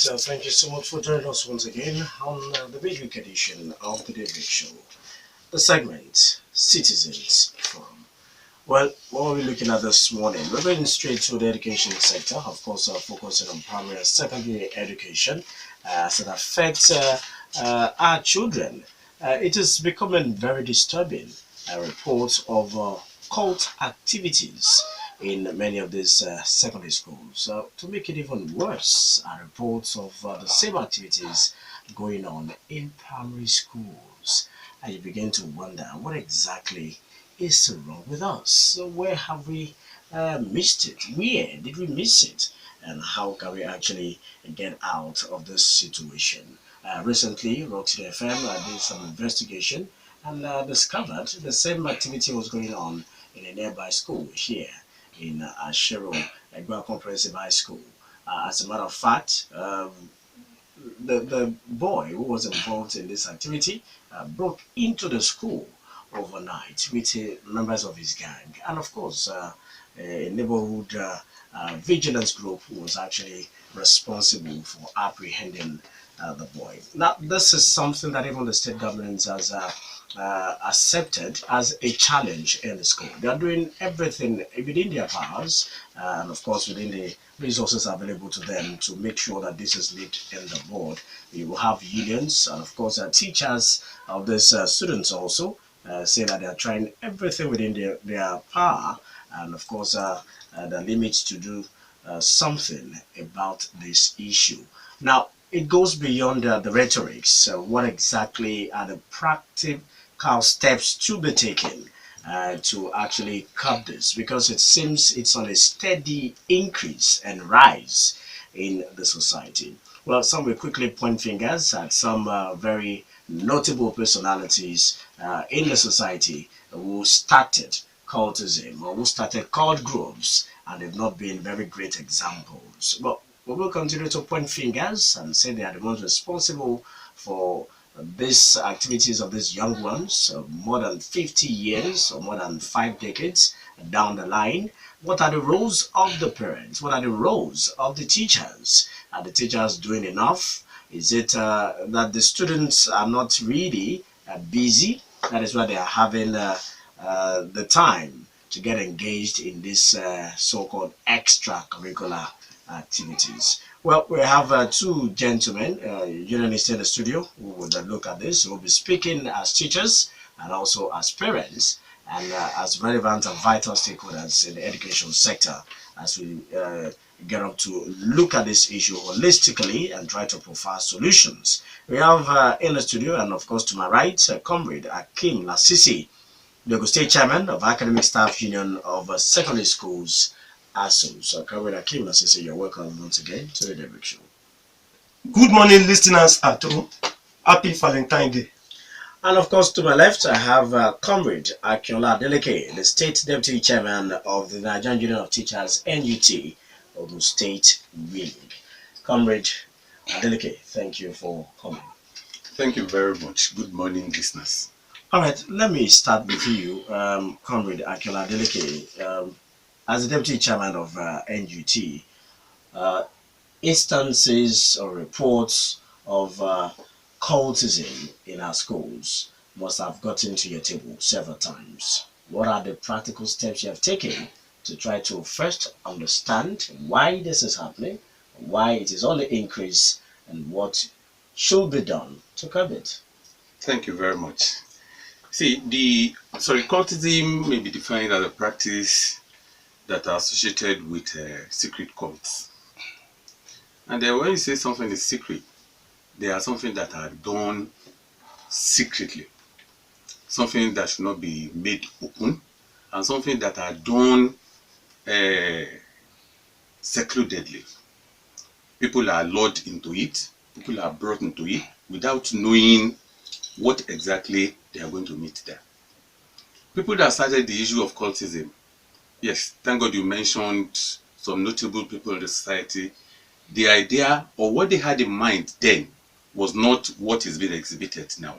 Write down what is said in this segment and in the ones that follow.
right, thank you so much for joining us once again on the midweek edition of the Daybreak Show, the segment Citizens Forum. Well, what are we looking at this morning? We're going straight to the education sector, of course, focusing on primary and secondary education as it affects our children. It is becoming very disturbing. Reports of cult activities in many of these secondary schools. To make it even worse, are reports of the same activities going on in primary schools. And you begin to wonder what exactly is wrong with us? So where have we missed it? Where did we miss it? And how can we actually get out of this situation? Recently, Roxy FM did some investigation and discovered the same activity was going on in a nearby school here in Ashero, Egwuonwu Comprehensive High School. As a matter of fact, the boy who was involved in this activity broke into the school overnight with members of his gang, and of course a neighborhood vigilance group was actually responsible for apprehending the boy. Now, this is something that even the state government has accepted as a challenge in the school. They are doing everything within their powers, and of course within the resources available to them to make sure that this is nipped in the bud. We will have unions and of course teachers of these students also say that they are trying everything within their power, and of course the limits to do something about this issue. Now, it goes beyond the rhetorics. What exactly are the practical steps to be taken to actually curb this? Because it seems it's on a steady increase and rise in the society. Well, some will quickly point fingers at some very notable personalities in the society who started cultism or who started cult groups, and they've not been very great examples. But we will continue to point fingers and say they are the ones responsible for these activities of these young ones more than 50 years or more than 5 decades down the line. What are the roles of the parents? What are the roles of the teachers? Are the teachers doing enough? Is it that the students are not really busy? That is why they are having the time to get engaged in this so-called extracurricular activities. Well, we have two gentlemen, journalists in the studio who would look at this. Who will be speaking as teachers and also as parents and as relevant and vital stakeholders in the education sector as we get up to look at this issue holistically and try to provide solutions. We have in the studio, and of course to my right, Comrade Akeem Lasisi, the Ogun State Chairman of Academic Staff Union of Secondary Schools ASUSS. So, Comrade Akeem Lasisi, you're welcome once again to the Daybreak Show. Good morning, listeners at home. Happy Valentine's Day. And of course, to my left, I have Comrade Akinola Adeleke, the State Deputy Chairman of the Nigerian Union of Teachers, NUT, Ogun State Wing. Comrade Adeleke, thank you for coming. Thank you very much. Good morning, listeners. All right, let me start with you, Comrade Akinola Adeleke. As the Deputy Chairman of NUT, instances or reports of cultism in our schools must have gotten to your table several times. What are the practical steps you have taken to try to first understand why this is happening, why it is on the increase, and what should be done to curb it? Thank you very much. See, cultism may be defined as a practice that are associated with secret cults. And then when you say something is secret, they are something that are done secretly, something that should not be made open, and something that are done secludedly. People are lured into it, people are brought into it without knowing what exactly they are going to meet there. People that started the issue of cultism, yes, thank God you mentioned some notable people in the society. The idea or what they had in mind then was not what is being exhibited now.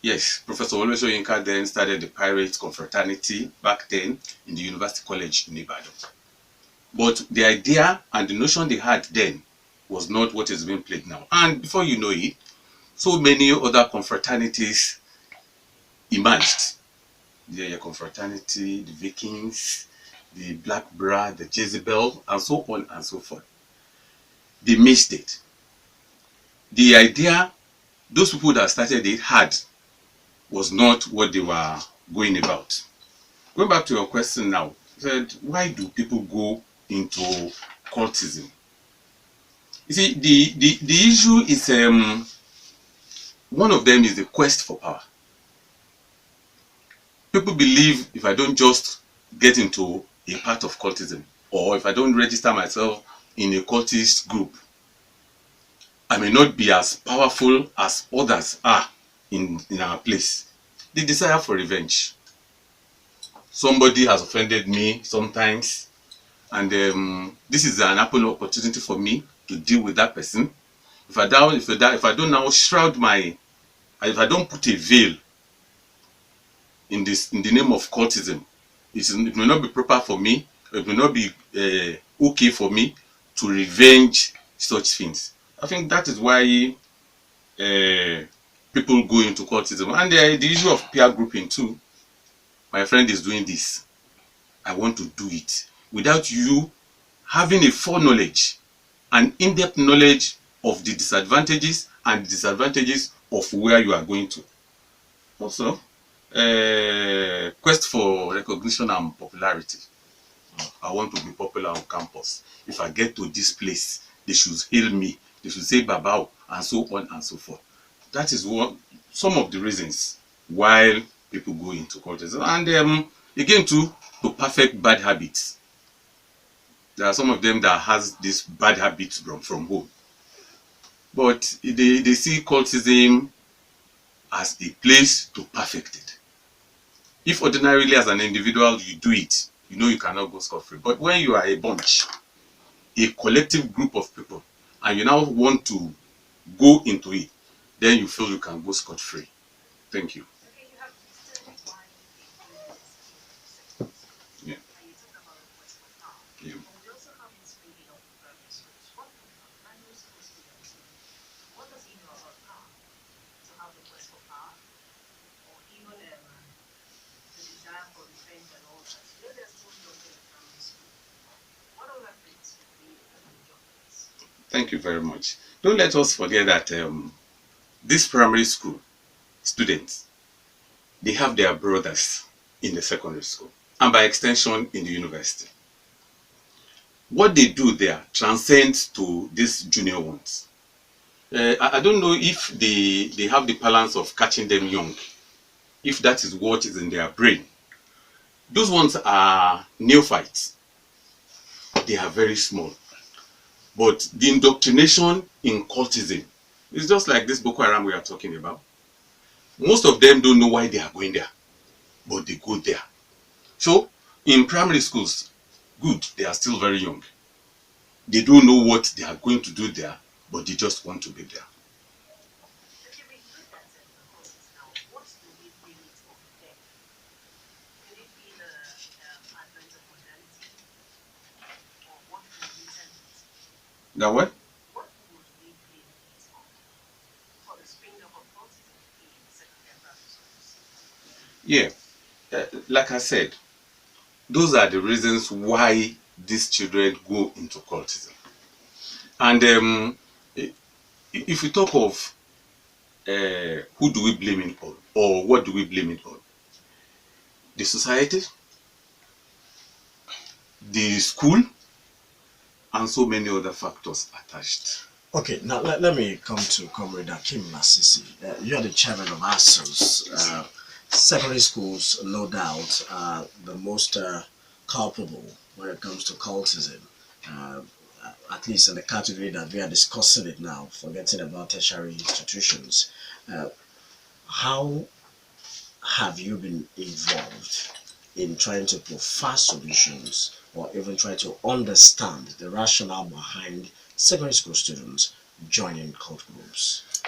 Yes, Professor Olwesho Yinka then started the Pirates Confraternity back then in the University College in Ibadan. But the idea and the notion they had then was not what is being played now. And before you know it, so many other confraternities emerged. The confraternity, the Vikings, the Black Bra, the Jezebel, and so on and so forth. They missed it. The idea those people that started it had was not what they were going about. Going back to your question now, said, why do people go into cultism? You see, the issue is one of them is the quest for power. People believe if I don't just get into a part of cultism, or if I don't register myself in a cultist group, I may not be as powerful as others are in our place. The desire for revenge. Somebody has offended me sometimes, and this is an ample opportunity for me to deal with that person. If I don't now shroud if I don't put a veil in the name of cultism, it may not be proper for me. It may not be okay for me to revenge such things. I think that is why people go into cultism, and the issue of peer grouping too. My friend is doing this, I want to do it, without you having a foreknowledge, an in-depth knowledge of the disadvantages and disadvantages of where you are going to. Also, quest for recognition and popularity. I want to be popular on campus. If I get to this place, they should hail me, they should say babao, and so on and so forth. That is some of the reasons why people go into cultism. And again, to perfect bad habits. There are some of them that has this bad habits from home, but they see cultism as a place to perfect it. If ordinarily as an individual you do it, you know you cannot go scot-free. But when you are a bunch, a collective group of people, and you now want to go into it, then you feel you can go scot-free. Thank you. Yeah. Yeah. Thank you very much. Don't let us forget that this primary school students, they have their brothers in the secondary school, and by extension in the university. What they do there transcends to these junior ones. I don't know if they have the balance of catching them young, if that is what is in their brain. Those ones are neophytes. They are very small. But the indoctrination in cultism is just like this Boko Haram we are talking about. Most of them don't know why they are going there, but they go there. So in primary schools, good, they are still very young. They don't know what they are going to do there, but they just want to be there. Now what? Yeah, like I said, those are the reasons why these children go into cultism. And if we talk of who do we blame it on, or what do we blame it on? The society, the school, and so many other factors attached. Okay, now let me come to Comrade Akeem Lasisi. You are the chairman of ASUSS. Secondary schools, no doubt, are the most culpable when it comes to cultism. At least in the category that we are discussing it now, forgetting about tertiary institutions. How have you been involved in trying to provide solutions, or even try to understand the rationale behind secondary school students joining cult groups?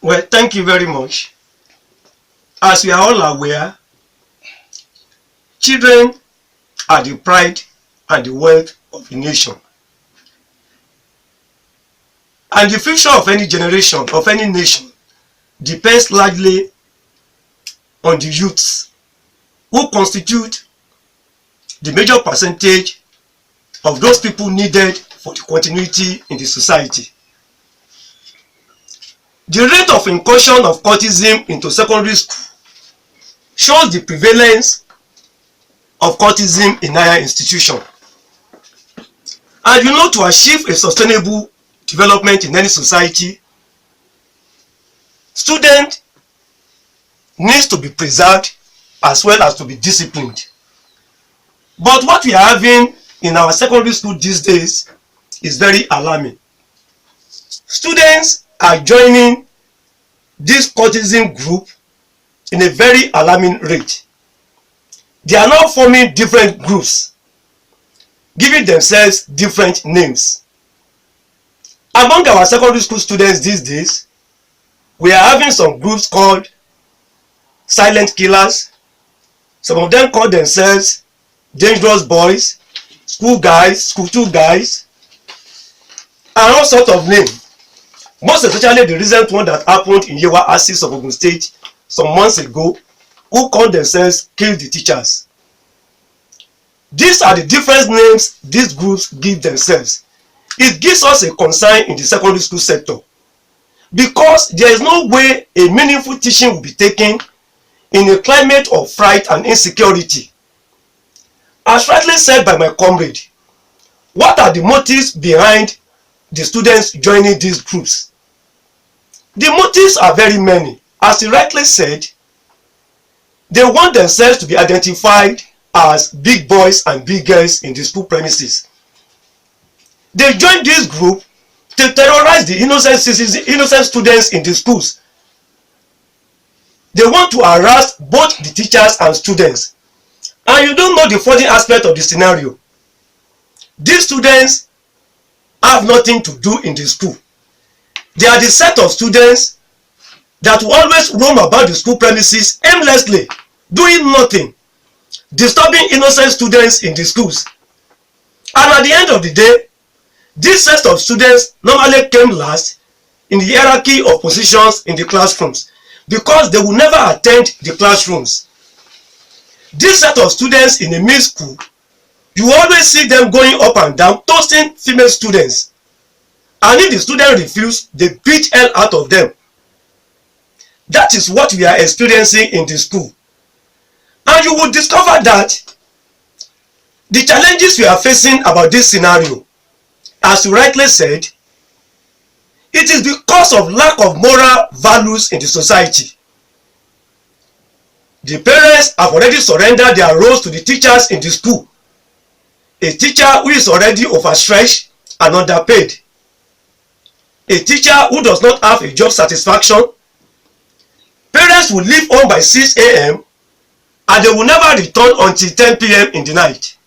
Well, thank you very much. As we are all aware, children are the pride and the wealth of a nation. And the future of any generation, of any nation, depends largely on the youths, who constitute the major percentage of those people needed for the continuity in the society. The rate of incursion of cultism into secondary school shows the prevalence of cultism in higher institutions. And you know, to achieve a sustainable development in any society, student needs to be preserved as well as to be disciplined. But what we are having in our secondary school these days is very alarming. Students are joining this cultism group in a very alarming rate. They are now forming different groups, giving themselves different names. Among our secondary school students these days, we are having some groups called silent killers. Some of them call themselves dangerous boys, school guys, school two guys, and all sorts of names. Most especially the recent one that happened in Egwuonwu ASUSS of Ogun State some months ago, who called themselves Kill the Teachers. These are the different names these groups give themselves. It gives us a concern in the secondary school sector, because there is no way a meaningful teaching will be taken in a climate of fright and insecurity. As rightly said by my comrade, what are the motives behind the students joining these groups? The motives are very many. As he rightly said, they want themselves to be identified as big boys and big girls in the school premises. They join this group to terrorize the innocent students in the schools. They want to harass both the teachers and students. And you don't know the funny aspect of the scenario. These students have nothing to do in the school. They are the set of students that will always roam about the school premises aimlessly, doing nothing, disturbing innocent students in the schools. And at the end of the day, this set of students normally came last in the hierarchy of positions in the classrooms, because they will never attend the classrooms. This set of students in a mixed school, you always see them going up and down, toasting female students. And if the student refuse, they beat hell out of them. That is what we are experiencing in the school. And you will discover that the challenges we are facing about this scenario, as you rightly said, it is because of lack of moral values in the society. The parents have already surrendered their roles to the teachers in the school. A teacher who is already overstretched and underpaid. A teacher who does not have a job satisfaction. Parents will leave home by 6 a.m. and they will never return until 10 p.m. in the night.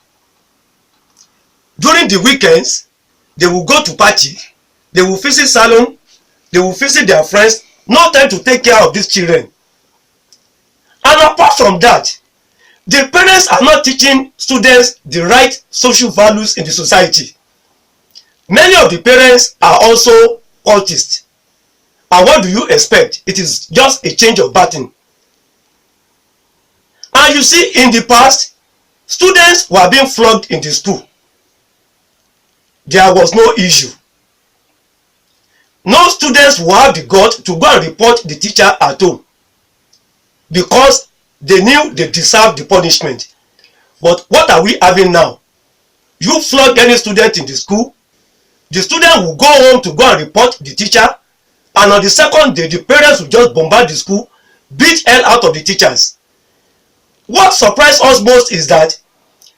During the weekends, they will go to party, they will visit salon, they will visit their friends, no time to take care of these children. And apart from that, the parents are not teaching students the right social values in the society. Many of the parents are also cultists. And what do you expect? It is just a change of pattern. And you see, in the past, students were being flogged in the school. There was no issue. No students will have the guts to go and report the teacher at home, because they knew they deserved the punishment. But what are we having now? You flog any student in the school, the student will go home to go and report the teacher, and on the second day, the parents will just bombard the school, beat hell out of the teachers. What surprised us most is that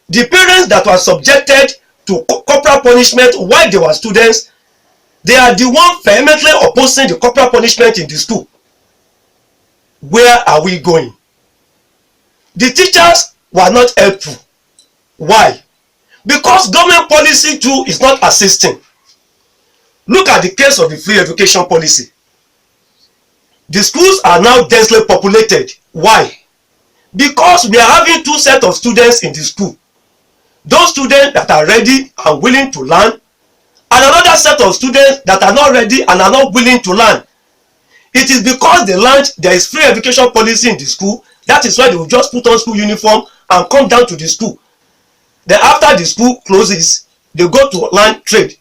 the parents that were subjected to corporal punishment while they were students, they are the ones vehemently opposing the corporal punishment in the school. Where are we going? The teachers were not helpful. Why? Because government policy too is not assisting. Look at the case of the free education policy. The schools are now densely populated. Why? Because we are having two sets of students in the school. Those students that are ready and willing to learn, and another set of students that are not ready and are not willing to learn. It is because they learned there is free education policy in the school. That is why they will just put on school uniform and come down to the school. Then after the school closes, they go to learn trade.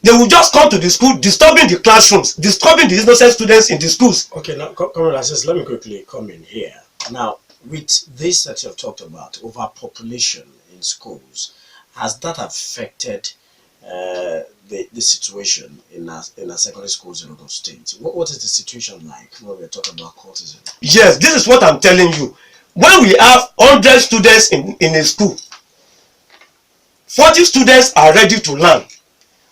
They will just come to the school, disturbing the classrooms, disturbing the innocent students in the schools. Okay, now, Comrade Akeem, let me quickly come in here. Now, with this that you have talked about, overpopulation in schools, has that affected the situation in our secondary schools in Ogun State? What is the situation like when we're talking about cultism? Yes, this is what I'm telling you. When we have 100 students in a school, 40 students are ready to learn.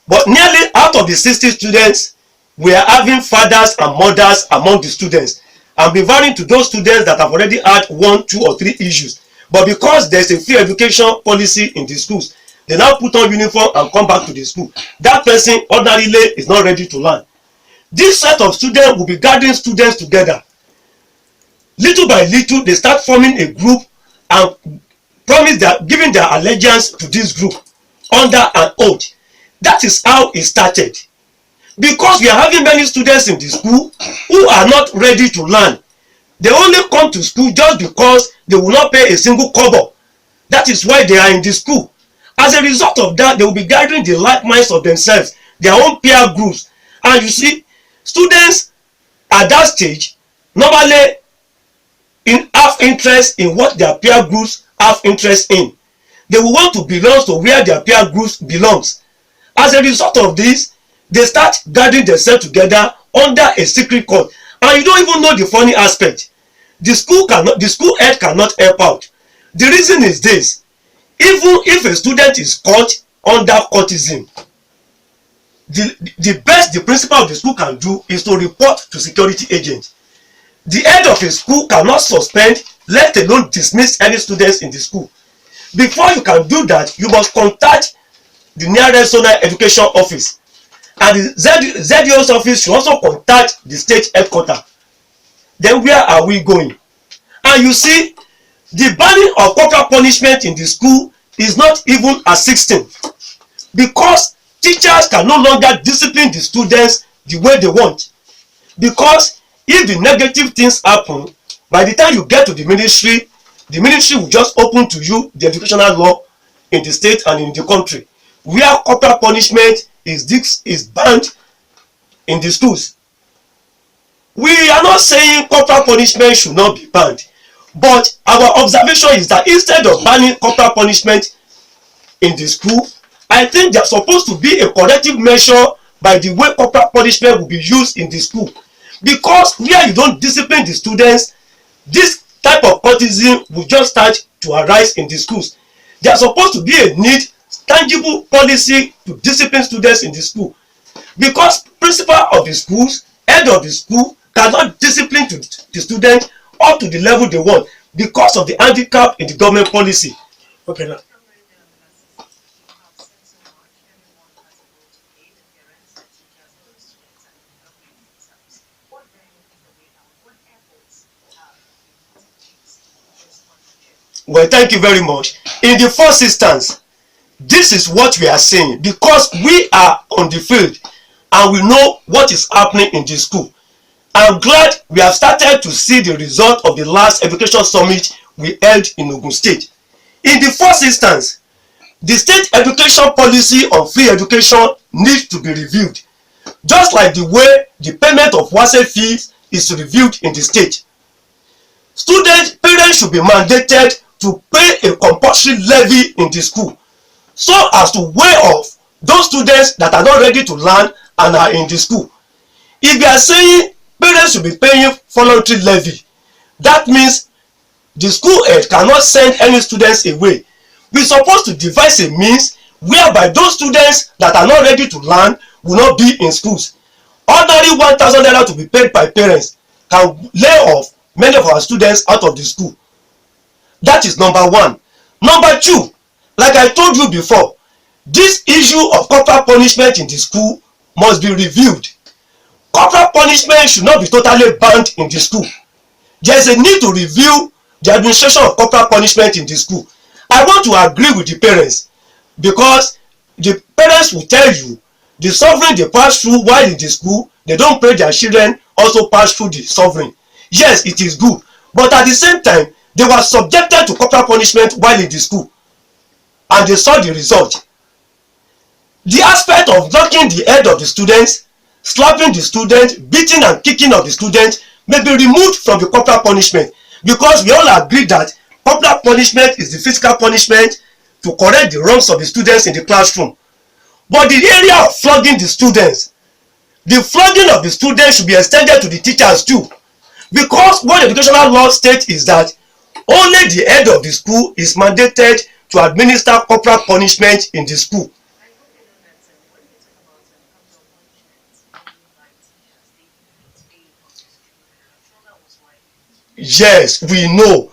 But nearly out of the 60 students, we are having fathers and mothers among the students. I'm referring to those students that have already had 1, 2, or 3 issues. But because there's a free education policy in the schools, they now put on uniform and come back to the school. That person ordinarily is not ready to learn. This set of students will be gathering students together. Little by little, they start forming a group and promise that giving their allegiance to this group under an oath. That is how it started. Because we are having many students in the school who are not ready to learn. They only come to school just because they will not pay a single kobo. That is why they are in the school. As a result of that, they will be gathering the like minds of themselves, their own peer groups. And you see, students at that stage normally have interest in what their peer groups have interest in. They will want to belong to where their peer groups belongs. As a result of this, they start gathering themselves together under a secret code. And you don't even know the funny aspect. The school head cannot help out. The reason is this: even if a student is caught under cultism, the best the principal of the school can do is to report to security agents. The head of a school cannot suspend, let alone dismiss any students in the school. Before you can do that, you must contact the nearest zonal education office, and the ZDO's office should also contact the state headquarters. Then where are we going? And you see, the banning of corporal punishment in the school is not even a 16, because teachers can no longer discipline the students the way they want. Because if the negative things happen, by the time you get to the ministry will just open to you the educational law in the state and in the country, where corporal punishment is banned in the schools. We are not saying corporal punishment should not be banned, but our observation is that instead of banning corporal punishment in the school, I think there's supposed to be a corrective measure by the way corporal punishment will be used in the school. Because where you don't discipline the students, this type of cultism will just start to arise in the schools. There's supposed to be a need, tangible policy to discipline students in the school. Because principal of the schools, head of the school, cannot discipline to the students up to the level they want because of the handicap in the government policy. Okay, now. Well, thank you very much. In the first instance, this is what we are saying, because we are on the field and we know what is happening in the school. I'm glad we have started to see the result of the last education summit we held in Ogun State. In the first instance, the state education policy on free education needs to be reviewed, just like the way the payment of WASE fees is reviewed in the state. Parents should be mandated to pay a compulsory levy in the school, so as to weigh off those students that are not ready to learn and are in the school. If they are saying parents should be paying voluntary levy, that means the school head cannot send any students away. We're supposed to devise a means whereby those students that are not ready to learn will not be in schools. Ordinary 1,000 naira to be paid by parents can lay off many of our students out of the school. That is number one. Number two, like I told you before, this issue of corporal punishment in the school must be reviewed. Corporal punishment should not be totally banned in the school. There is a need to review the administration of corporal punishment in the school. I want to agree with the parents, because the parents will tell you the suffering they pass through while in the school, they don't pray their children also pass through the suffering. Yes, it is good, but at the same time they were subjected to corporal punishment while in the school, and they saw the result. The aspect of knocking the head of the students, slapping the student, beating and kicking of the student may be removed from the corporal punishment, because we all agree that corporal punishment is the physical punishment to correct the wrongs of the students in the classroom. But the area of flogging the students, the flogging of the students should be extended to the teachers too, because what the educational law states is that only the head of the school is mandated to administer corporal punishment in the school. Yes, we know.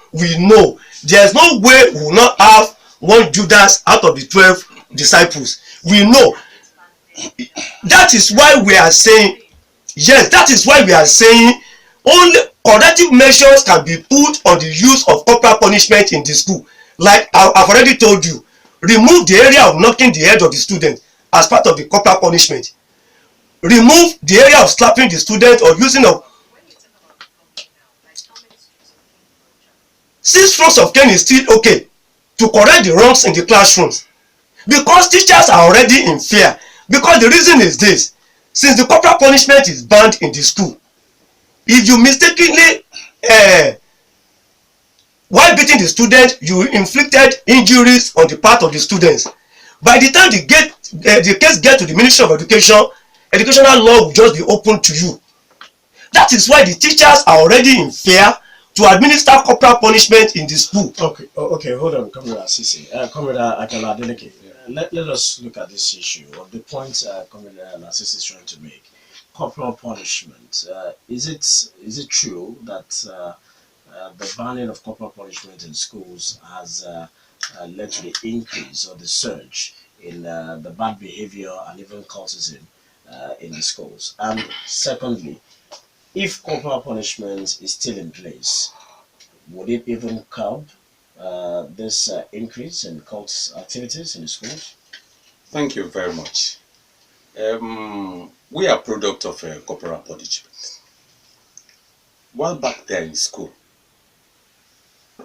There's no way we will not have one Judas out of the 12 disciples. We know. That is why we are saying, yes, that is why we are saying only corrective measures can be put on the use of corporal punishment in the school. Like I've already told you, remove the area of knocking the head of the student as part of the corporal punishment. Remove the area of slapping the student or using of 6 strokes of cane is still okay to correct the wrongs in the classrooms, because teachers are already in fear. Because the reason is this: since the corporal punishment is banned in the school, if you mistakenly while beating the student you inflicted injuries on the part of the students, by the time the case get to the Ministry of Education, educational law will just be open to you. That is why the teachers are already in fear to administer corporal punishment in the school. Okay, hold on, Comrade Lasisi. Comrade Akinola Adeleke, let us look at this issue of the point Comrade Lasisi is trying to make. Corporal punishment. Is it true that the banning of corporal punishment in schools has led to the increase or the surge in the bad behavior and even cultism in the schools? And secondly, if corporal punishment is still in place, would it even curb this increase in cult activities in the schools? Thank you very much. We are product of corporal punishment. While back there in school,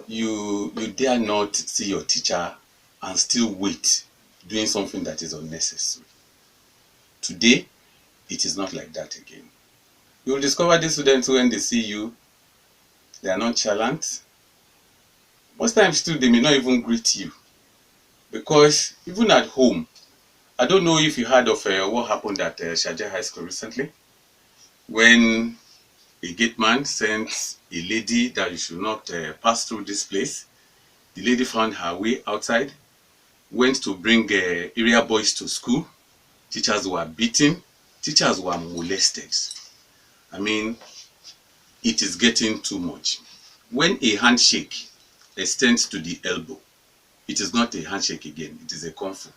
you dare not see your teacher and still wait doing something that is unnecessary. Today, it is not like that again. You will discover the students when they see you, they are nonchalant. Most times too, they may not even greet you. Because even at home, I don't know if you heard of what happened at Shaja High School recently, when a gate man sent a lady that you should not pass through this place. The lady found her way outside, went to bring area boys to school. Teachers were beaten, teachers were molested. I mean, it is getting too much. When a handshake extends to the elbow, it is not a handshake again, it is a kung fu.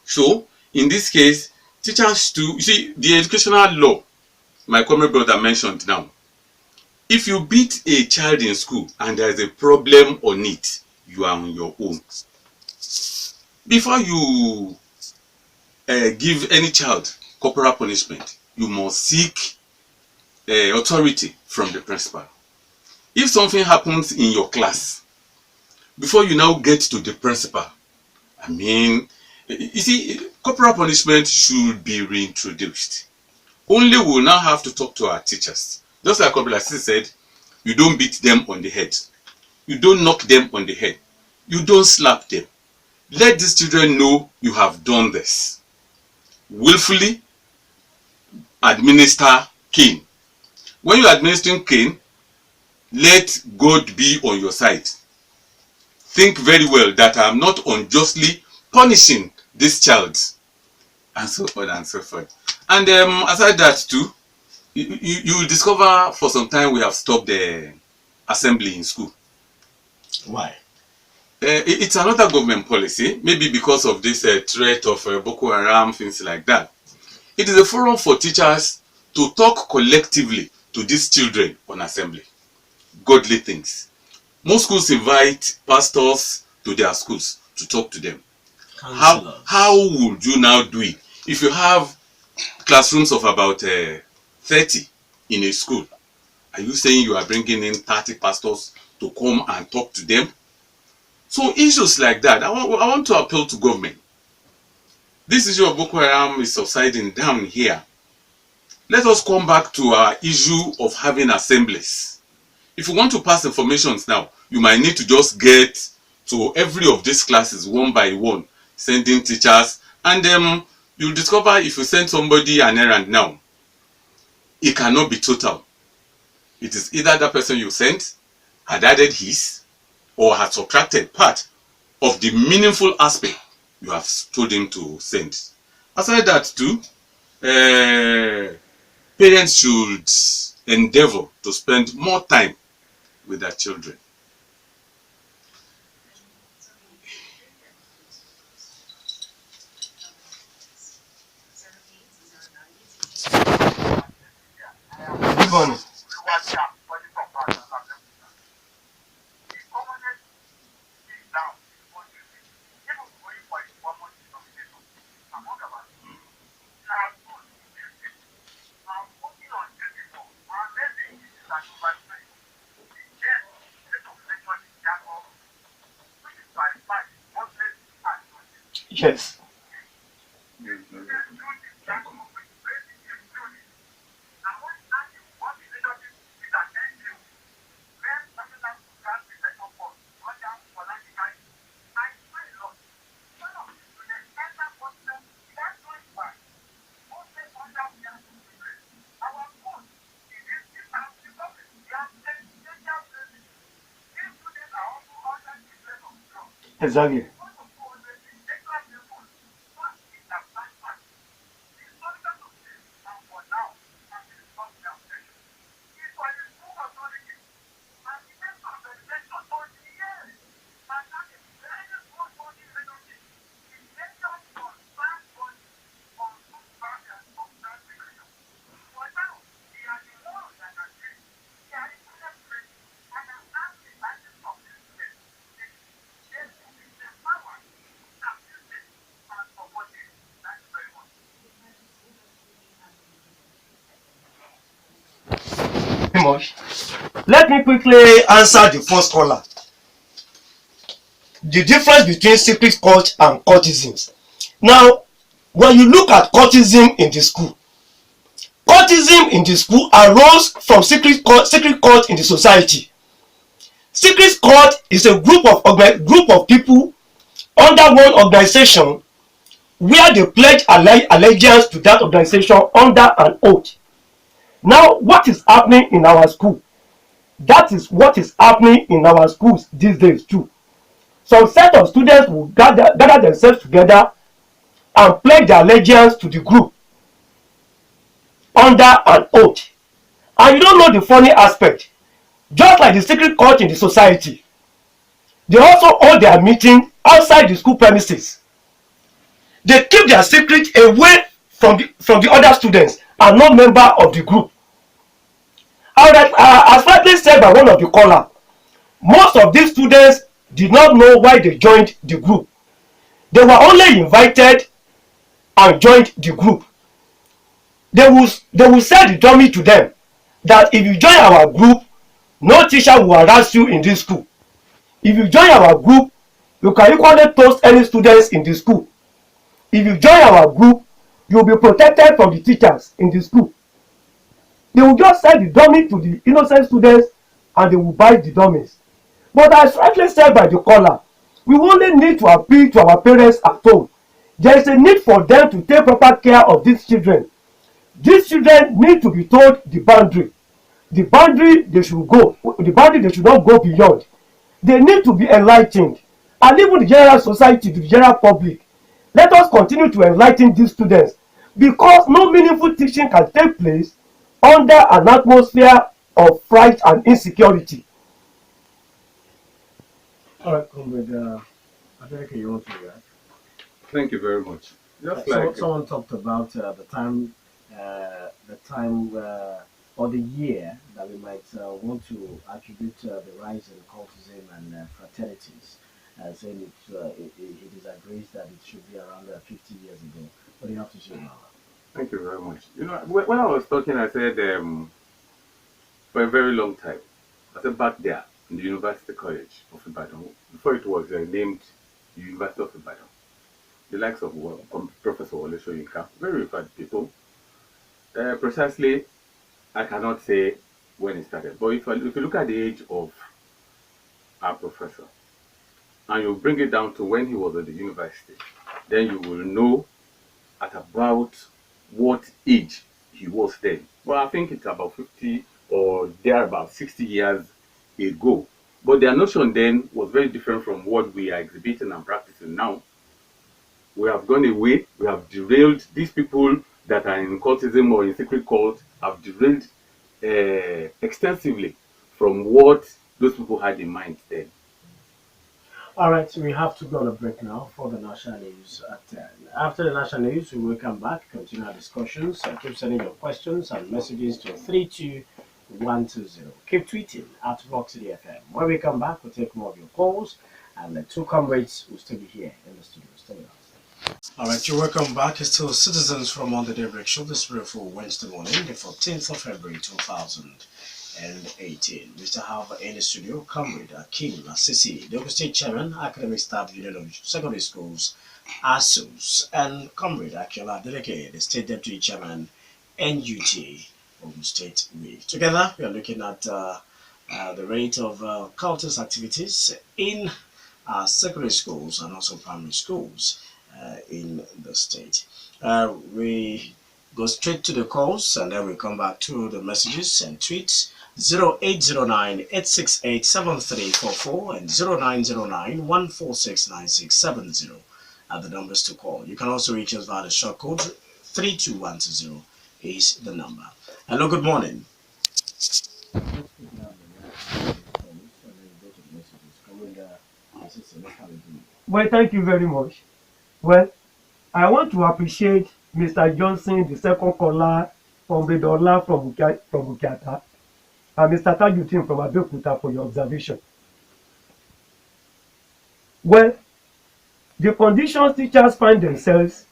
So, in this case, teachers too, you see, the educational law, my comrade brother mentioned now, if you beat a child in school and there is a problem on it, you are on your own. Before you give any child corporal punishment, you must seek authority from the principal. If something happens in your class, before you now get to the principal, I mean, you see, corporal punishment should be reintroduced. Only we will now have to talk to our teachers. Just like Comrade Akeem said, you don't beat them on the head. You don't knock them on the head. You don't slap them. Let these children know you have done this. Willfully administer cane. When you are administering cane, let God be on your side. Think very well that I am not unjustly punishing this child, and so on and so forth. And aside that too, you will discover for some time we have stopped the assembly in school. Why? It's another government policy, maybe because of this threat of Boko Haram, things like that. It is a forum for teachers to talk collectively to these children on assembly. Godly things. Most schools invite pastors to their schools to talk to them. how would you now do it? If you have classrooms of about 30 in a school, are you saying you are bringing in 30 pastors to come and talk to them? So issues like that, I want to appeal to government. This issue of Boko Haram is subsiding down here. Let us come back to our issue of having assemblies. If you want to pass information now, you might need to just get to every of these classes one by one, sending teachers, and you'll discover if you send somebody an errand now, it cannot be total. It is either that person you sent had added his or had subtracted part of the meaningful aspect you have told him to send. Aside that too, parents should endeavor to spend more time with their children. Good morning. Yes. Exactly. Much. Let me quickly answer the first caller. The difference between secret cult and cultism. Now, when you look at cultism in the school arose from secret cult in the society. Secret cult is a group of people under one organization where they pledge allegiance to that organization under an oath. Now, what is happening in our school? That is what is happening in our schools these days too. Some set of students will gather themselves together and pledge their allegiance to the group under an oath. And you don't know the funny aspect. Just like the secret cult in the society, they also hold their meeting outside the school premises. They keep their secret away from the other students and not member of the group. As rightly said by one of the caller, most of these students did not know why they joined the group. They were only invited and joined the group. They will sell the dummy to them that if you join our group, no teacher will harass you in this school. If you join our group, you can equally toast any students in the school. If you join our group, you will be protected from the teachers in the school. They will just sell the dummy to the innocent students and they will buy the dummies. But as rightly said by the caller, we only need to appeal to our parents at home. There is a need for them to take proper care of these children. These children need to be told the boundary. The boundary they should go, the boundary they should not go beyond. They need to be enlightened. And even the general society, the general public, let us continue to enlighten these students, because no meaningful teaching can take place under an atmosphere of fright and insecurity. All right, Comrade Adeleke, you want to react? Thank you very much. Just like Someone talked about the time or the year that we might want to attribute the rise in cultism and fraternities. saying he disagrees that it should be around 50 years ago. What do you have to say about Thank you very much. You know, when I was talking, I said for a very long time, I said back there in the University College of Ibadan, before it was named the University of Ibadan, the likes of Professor Wole Soyinka, very revered people. Precisely, I cannot say when it started, but if you look at the age of our professor and you bring it down to when he was at the university, then you will know at about what age he was then. Well, I think it's about 50 or there about 60 years ago. But their notion then was very different from what we are exhibiting and practicing now. We have gone away, we have derailed these people that are in cultism or in secret cult have derailed extensively from what those people had in mind then. All right, so we have to go on a break now for the national news at 10. After the national news, we will come back, continue our discussions, and keep sending your questions and messages to 32120. Keep tweeting at Voxity FM. When we come back, we'll take more of your calls, and the two comrades will still be here in the studio. Stay with us. All right, you're welcome back. It's still citizens from on the Daybreak Show this beautiful Wednesday morning, the 14th of February 2018. We still have in the studio Comrade Akeem Lasisi, the Ogun State Chairman, Academic Staff Union of Secondary Schools, ASUSS, and Comrade Akinola Adeleke, the State Deputy Chairman, NUT, Ogun State Week. Together, we are looking at the rate of cultist activities in secondary schools and also primary schools in the state. We go straight to the calls and then we come back to the messages and tweets. 0809-868-7344 and 0909-146-9670 are the numbers to call. You can also reach us via the short code 32120 is the number. Hello, good morning. Well, thank you very much. Well, I want to appreciate Mr. Johnson, the second caller, Comrade Ola from Bukiata, and Mr. Tajuddin from Abeokuta for your observation. Well, the conditions teachers find themselves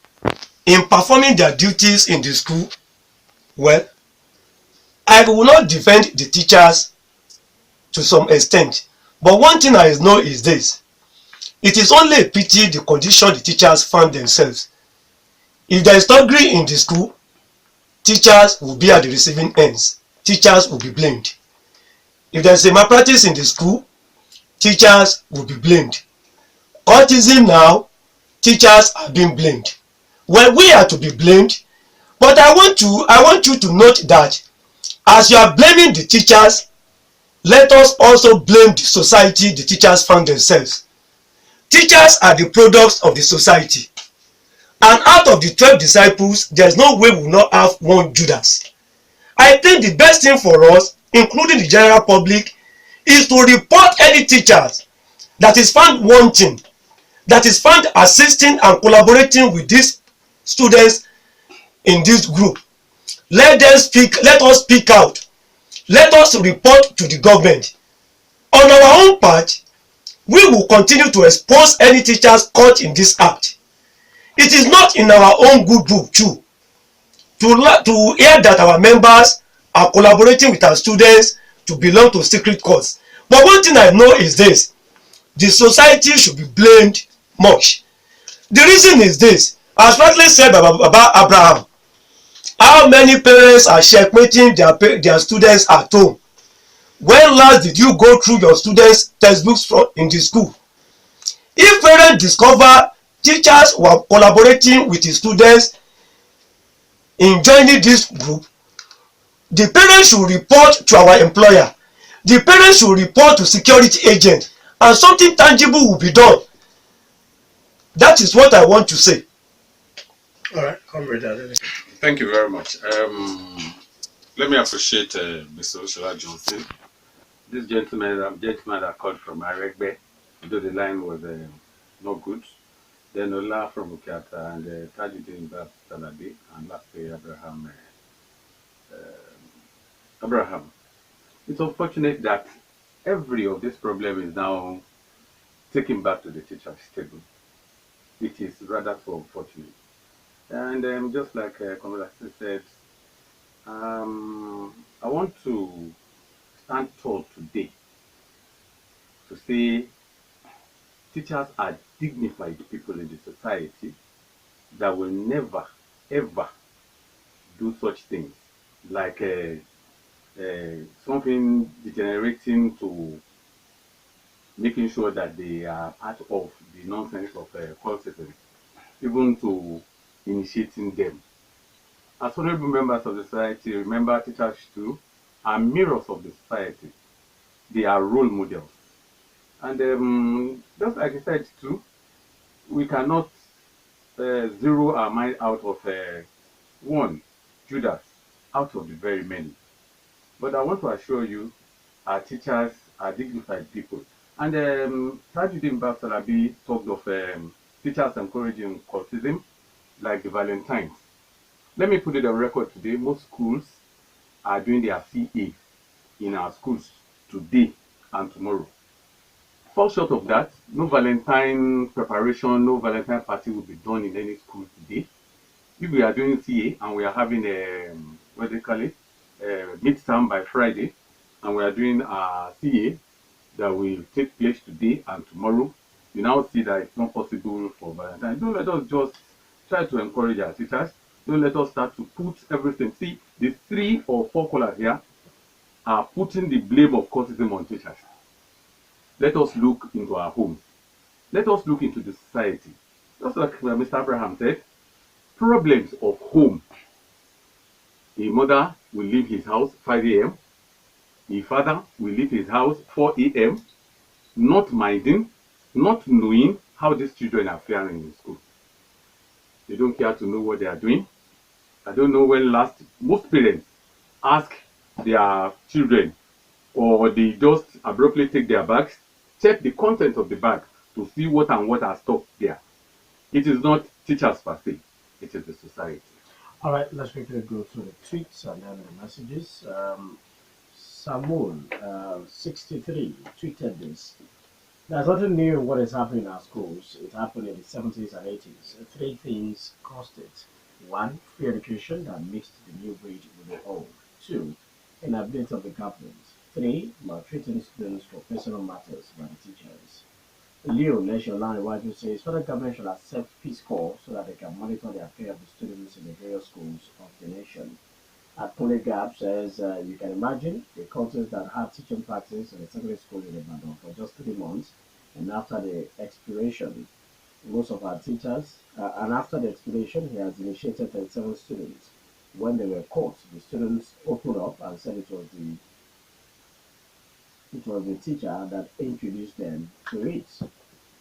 in performing their duties in the school, well, I will not defend the teachers to some extent, but one thing I know is this: it is only a pity the condition the teachers found themselves. If there is thuggery in the school, teachers will be at the receiving ends. Teachers will be blamed. If there is a malpractice in the school, teachers will be blamed. Cultism now, teachers are being blamed. Well, we are to be blamed, but I want you to note that as you are blaming the teachers, let us also blame the society the teachers found themselves. Teachers are the products of the society. And out of the 12 disciples, there's no way we will not have one Judas. I think the best thing for us, including the general public, is to report any teachers that is found wanting, that is found assisting and collaborating with these students in this group. Let us speak out. Let us report to the government. On our own part, we will continue to expose any teachers caught in this act. It is not in our own good book too to hear that our members are collaborating with our students to belong to secret cause. But one thing I know is this: the society should be blamed much. The reason is this, as rightly said about Abraham. How many parents are checkmating their students at home? When last did you go through your students' textbooks in the school? If parents discover teachers were collaborating with the students in joining this group, the parents should report to our employer. The parents should report to security agent, and something tangible will be done. That is what I want to say. All right, Comrade Adeleke. Thank you very much. Let me appreciate Mr. Oshola Johnson. This gentleman that called from Aregbe, although the line was not good. Then Ola from Bukiata and Tajuddin Salabi, and lastly Abraham. It's unfortunate that every of this problem is now taken back to the teacher's table. It is rather so unfortunate. And just like Comrade Akeem said, I want to stand tall today to say teachers are dignified people in the society that will never, ever do such things like something degenerating to making sure that they are part of the nonsense of cultism, even to initiating them. As honorable members of the society, remember teachers too are mirrors of the society. They are role models. And just like I said too, we cannot zero our mind out of one, Judas, out of the very many. But I want to assure you, our teachers are dignified people. And Tajuddin Babsalabi talked of teachers encouraging cultism, like the Valentines. Let me put it on record today, most schools are doing their CA in our schools today and tomorrow. Fall short of that, no Valentine preparation, no Valentine party will be done in any school today. If we are doing CA and we are having a, what do they call it, midterm by Friday, and we are doing a CA that will take place today and tomorrow, you now see that it's not possible for Valentine. Don't let us just try to encourage our teachers. Don't let us start to put everything. See, the 3 or 4 callers here are putting the blame of cultism on teachers. Let us look into our homes. Let us look into the society. Just like Mr. Abraham said, problems of home. A mother will leave his house 5 a.m. A father will leave his house 4 a.m. Not minding, not knowing how these children are faring in school. They don't care to know what they are doing. I don't know when last most parents ask their children, or they just abruptly take their bags, check the content of the bag to see what and what are stored there. It is not teachers per se, it is the society. All right, let's quickly go through the tweets and then the messages. Samuel, 63, tweeted this. There's nothing new in what is happening in our schools. It happened in the 70s and 80s. Three things caused it. One, free education that mixed the new breed with the old. Two, inability of the government. Three, maltreating students for personal matters by the teachers. Leo Lesholan says federal government should accept Peace Corps so that they can monitor the affair of the students in the various schools of the nation. Akule Gap says you can imagine the cultures that had teaching practice in a secondary school in Ibadan for just 3 months, and after the expiration, most of our teachers, and after the expiration, he has initiated 37 students. When they were caught, the students opened up and said it was the teacher that introduced them to it.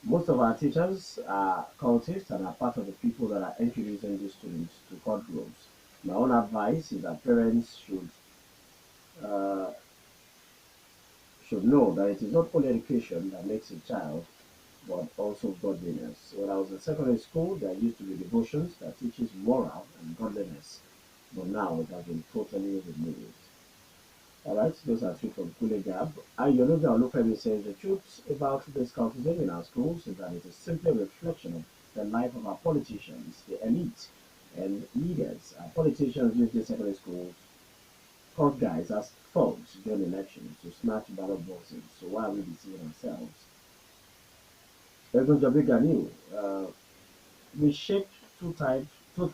Most of our teachers are cultists and are part of the people that are introducing these students to courtrooms. My own advice is that parents uh, should know that it is not only education that makes a child, but also godliness. When I was in secondary school, there used to be devotions that teaches moral and godliness, but now it has been totally removed. All right, those are two from Kulegab. Ayonuga Olufemi says the truth about this cultism in our schools is that it is simply a reflection of the life of our politicians, the elite, and leaders. Our politicians use these secondary schools, court guys, as thugs during elections to snatch ballot boxes. So why are we deceiving ourselves? Egunjobi Ganiu, we shape two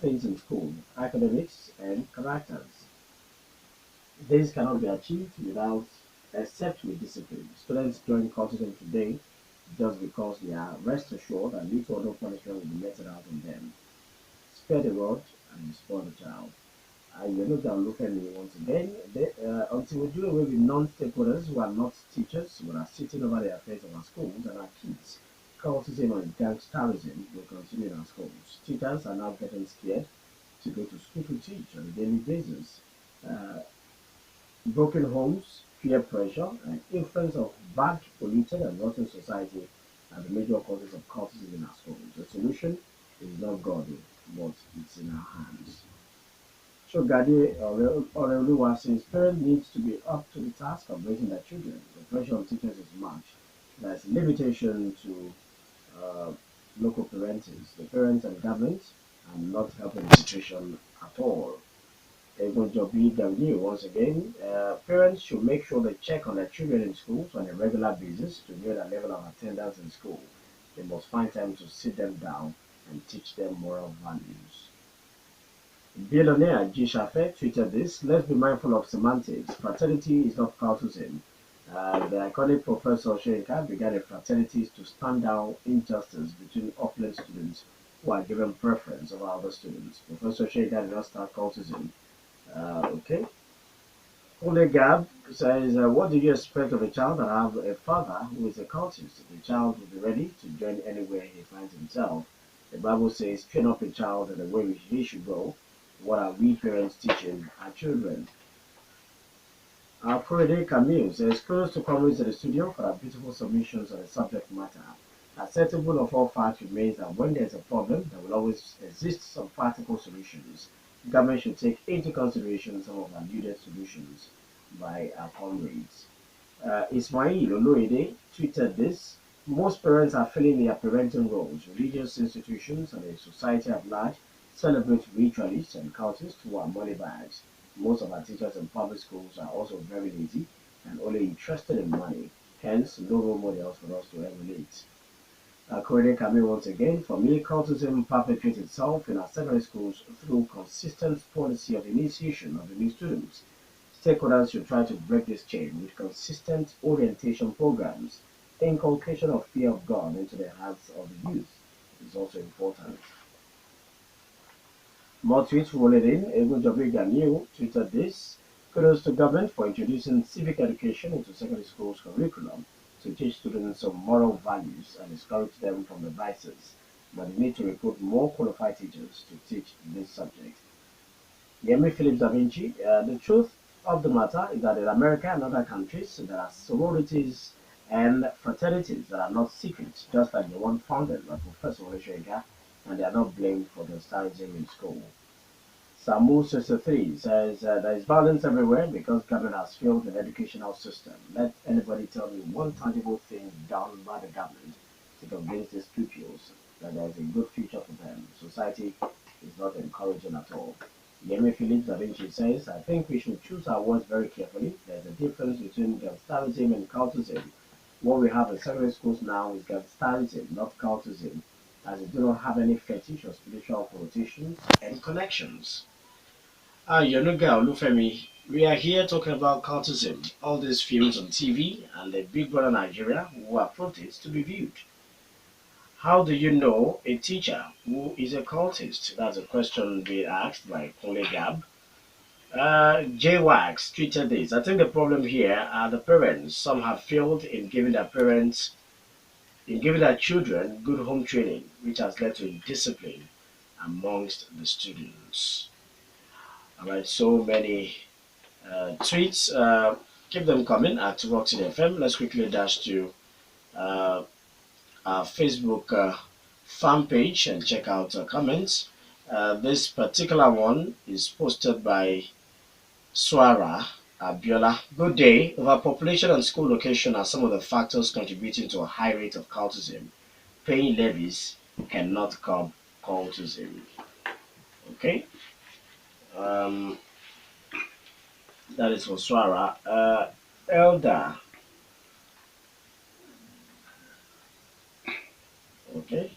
things in school: academics and characters. This cannot be achieved without except with discipline. Students join cultism today just because they are rest assured that little or no punishment will be meted out on them. Spare the rod and you spoil the child. You look down, look at me once again. Until we do away with non-stakeholders who are not teachers, who are sitting over the affairs of our schools and our kids, cultism and gangsterism will continue in our schools. Teachers are now getting scared to go to school to teach on a daily basis. Uh, Broken homes, peer pressure, and influence of bad, polluted, and rotten society are the major causes of cultism in our schools. The solution is not godly, but it's in our hands. So Gade Oreoluwa says parents need to be up to the task of raising their children. The pressure on teachers is much. There's a limitation to uh, local parenting. The parents and government are not helping the situation at all. Able to be the new once again. Parents should make sure they check on their children in schools on a regular basis to know their level of attendance in school. They must find time to sit them down and teach them moral values. Billionaire G. Shafe tweeted this. Let's be mindful of semantics. Fraternity is not cultism. The iconic Professor Shenka began a fraternity to stand down injustice between opulent students who are given preference over other students. Professor Shenka did not start cultism. Okay. Holy Gab says, what do you expect of a child that have a father who is a cultist? The child will be ready to join anywhere he finds himself. The Bible says, train up a child in the way which he should go. What are we parents teaching our children? Our Comrade Camille says, close to comrades in the studio for our beautiful submissions on the subject matter. Acceptable of all facts remains that when there is a problem, there will always exist some practical solutions. Government should take into consideration some of our alluded solutions by our comrades. Ismail Oloede tweeted this. Most parents are filling their parenting roles. Religious institutions and the society at large celebrate ritualists and cultists who are money bags. Most of our teachers in public schools are also very lazy and only interested in money. Hence, no role models for us to emulate. According to Camille once again, for me, cultism perpetuates itself in our secondary schools through consistent policy of initiation of the new students. Stakeholders should try to break this chain with consistent orientation programs. Inculcation of fear of God into the hearts of the youth is also important. More tweets rolled in. Egwuonwu Ganiu tweeted this. Kudos to government for introducing civic education into secondary schools curriculum to teach students some moral values and discourage them from the vices. But they need to recruit more qualified teachers to teach this subject. Yemi Phillips Da Vinci, the truth of the matter is that in America and other countries, there are sororities and fraternities that are not secret, just like the one founded by Professor Oleshega, and they are not blamed for the standing in school. Samu 63 says there is violence everywhere because government has failed the educational system. Let anybody tell me one tangible thing done by the government to convince these pupils that there is a good future for them. Society is not encouraging at all. Yemi Phillips Da Vinci says, I think we should choose our words very carefully. There's a difference between gangsterism and cultism. What we have in secondary schools now is gangsterism, not cultism, as it do not have any fetish or spiritual connotations and connections. Yonuga Olufemi, we are here talking about cultism, all these films on TV and the Big Brother Nigeria who approved it to be viewed. How do you know a teacher who is a cultist? That's a question being asked by Kole Gab. J-Wax tweeted this. I think the problem here are the parents. Some have failed in giving their children good home training, which has led to indiscipline amongst the students. All right, so many tweets. Keep them coming at Roxy FM. Let's quickly dash to uh, our Facebook fan page and check out comments. This particular one is posted by Swara Abiola. Good day. Overpopulation and school location are some of the factors contributing to a high rate of cultism. Paying levies cannot curb cultism. Okay. Um, that is for Swara. Elder. Okay.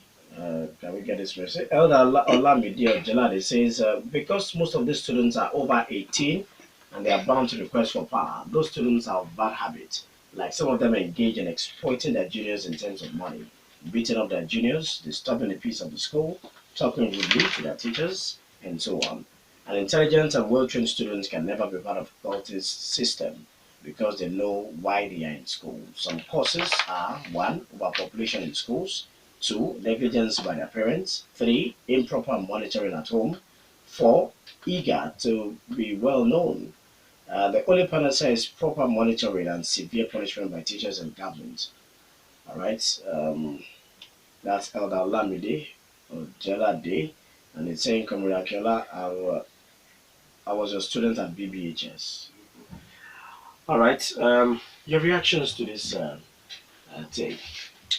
Can we get this message? Elder Olamide Jelade says, because most of these students are over 18 and they are bound to request for power, those students are of bad habit. Like some of them engage in exploiting their juniors in terms of money, beating up their juniors, disturbing the peace of the school, talking rudely to their teachers, and so on. An intelligent and well-trained students can never be part of cultist system because they know why they are in school. Some causes are 1. Overpopulation in schools, 2. Negligence by their parents, 3. Improper monitoring at home, 4. Eager to be well known. The only penalty is proper monitoring and severe punishment by teachers and government. All right, that's Elder Lamide or Jela Day, and it's saying, Comrade Akinola, I was a student at BBHS. All right, your reactions to this take.